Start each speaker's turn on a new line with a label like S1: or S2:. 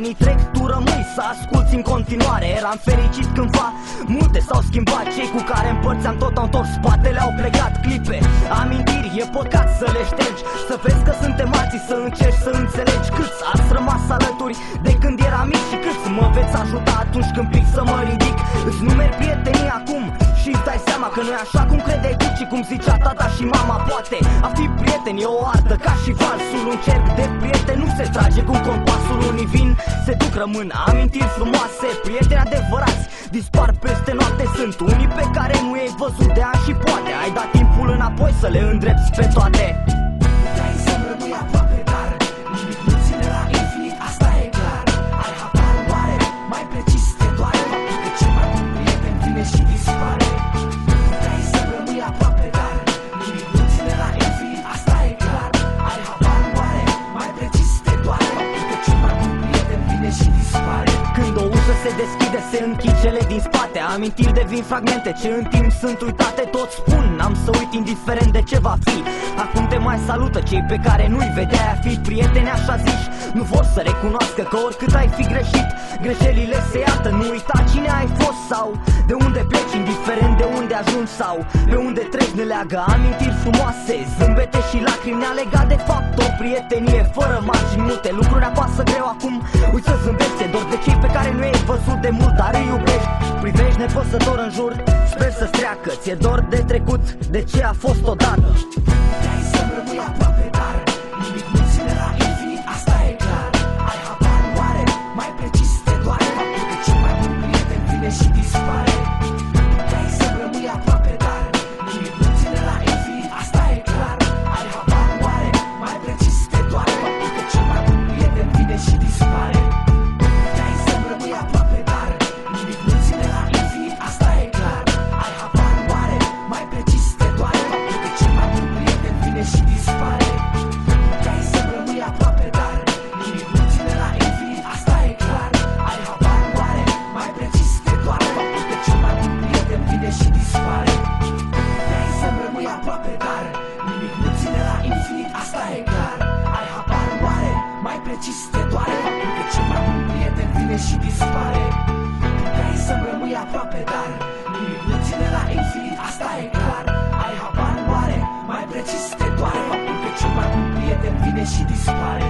S1: Anii trec, tu rămâi să asculti în continuare. Eram fericit cândva, multe s-au schimbat. Cei cu care împărțeam tot au întors spatele, au plecat. Clipe, amintiri, e păcat să le ștergi. Să vezi că suntem alții, să încerci să înțelegi. Câți ați rămas alături de când eram mic și câți mă veți ajuta atunci când pic să mă ridic. Îți numeri prietenii acum și îți dai seama că nu e așa cum credeai tu, ci cum zicea tata și mama. Poate a fi prieten e o artă ca și valsul. Un cerc de prieteni nu se trage cu compasul. Unii vin, se duc, rămân amintiri frumoase. Prieteni adevărați dispar peste noapte. Sunt unii pe care nu i-ai văzut de ani și poate ai dat timpul înapoi să le îndrepți pe toate.
S2: Vrei să-mi rămâi aproape, dar nimic nu ține la infinit, asta e clar. Ai habar oare, mai precis te doare faptul că cel mai bun prieten vine și dispare. Vrei să-mi rămâi aproape, dar nimic nu ține la infinit, asta e clar. Ai habar oare, mai precis te doare faptul că cel mai bun prieten vine și dispare.
S1: Când o ușă se deschide, se închid cele din spate. Amintiri devin fragmente ce în timp sunt uitate. Toți spun, n-am să uit indiferent de ce va fi. Acum te mai salută cei pe care nu-i vedeai a fi. Prieteni așa zici, nu vor să recunoască că oricât ai fi greșit, greșelile se iartă. Nu uita cine ai fost sau de unde pleci, indiferent de unde ajungi sau pe unde treci, ne leagă amintiri frumoase, zâmbete și lacrimi. Ne-a legat de fapt o prietenie fără margini multe. Lucruri apasă greu acum, uite să zâmbești. E dor de cei pe care nu i-ai văzut de mult, dar îi iubești. Privești nepăsător în jur, sper să-ți treacă. Ți-e dor de trecut, de ce a fost odată.
S2: Vrei să-mi rămâi aproape, dar nimic nu ține la infinit, asta e clar. Ai habar oare, mai precis te doare faptul că cel mai bun prieten vine și dispare. Vrei să-mi rămâi aproape, dar nimic nu ține la infinit, asta e clar. Ai habar oare, mai precis te doare faptul că cel mai bun prieten vine și dispare. Vrei să-mi rămâi aproape, dar nimic nu ține la infinit, asta e clar. Ai habar oare, mai precis te doare faptul că cel mai bun prieten vine și dispare. Vrei să-mi rămâi aproape, dar nimic nu ține la infinit, asta e clar. Ai habar oare, mai precis te doare faptul că cel mai bun prieten vine și dispare. Vrei să-mi rămâi aproape, dar nimic nu ține la infinit, asta e clar. Ai habar oare, mai precis te doare faptul că cel mai bun prieten vine și dispare. Vrei să-mi rămâi aproape, dar nimic nu ține la infinit, asta e clar. Ai habar oare, mai precis te doare faptul că cel mai bun prieten vine și dispare.